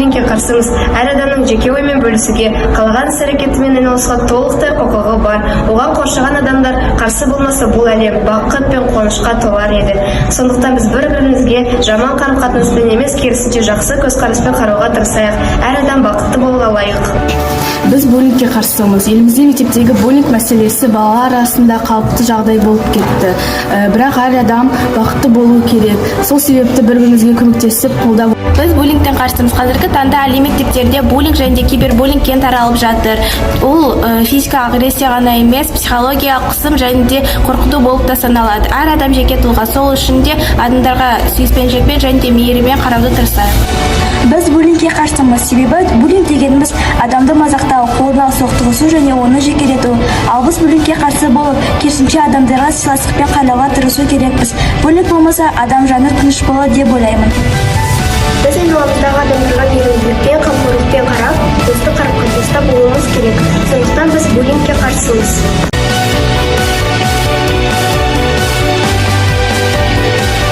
буллингке қарсымыз. Әр адамның жеке оймен бөлісуге, қалаған іс-әрекетімен айналысуға толықтай құқығы бар. Оған қоршаған адамдар қарсы болмаса, бұл әлем бақыт пен қуанышқа толар еді. Сондықтан біз бір-бірімізге жаман қарым-қатынаспен емес, керісінше жақсы көзқараспен қарауға тырысайық. Әр адам бақытты болуға лайық. Біз буллингке қарсымыз. Елімізде мектептегі буллинг мәселесі балалар арасында қалыпты жағдай болып кетті. Бірақ әр адам бақытты болуы керек. Сол себепті бір-бірімізге көмектесіп, қолдап. Біз буллингтен қарсымыз. Қазіргі таңда әлем мектептерде буллинг және кибербуллинг кең таралып жатыр. Ол физика агрессия ғана емес, психологиялық қысым және де қорқыту болып та саналады. Әр адам жеке тұлға, сол үшін де адамдарға сүйіспеншілікпен және де мейіріммен қарауды тырысайық. Біз буллингке қарсымыз. Себебі буллинг дегеніміз адамды мазақтау, қолына соқтығысу және оны жекелету. Ал біз буллингке қарсы болып, керісінше адамдарға сыйластықпен қарауға тырысу керекпіз. Буллинг болмаса, адам жаны тыныш болады деп ойлаймын. Біз айналамыздағы адамдарға мейірімділікпен, қамқорлықпен қарап, достық қарым-қатынаста болуымыз керек. Сондықтан біз буллингке қарсымыз.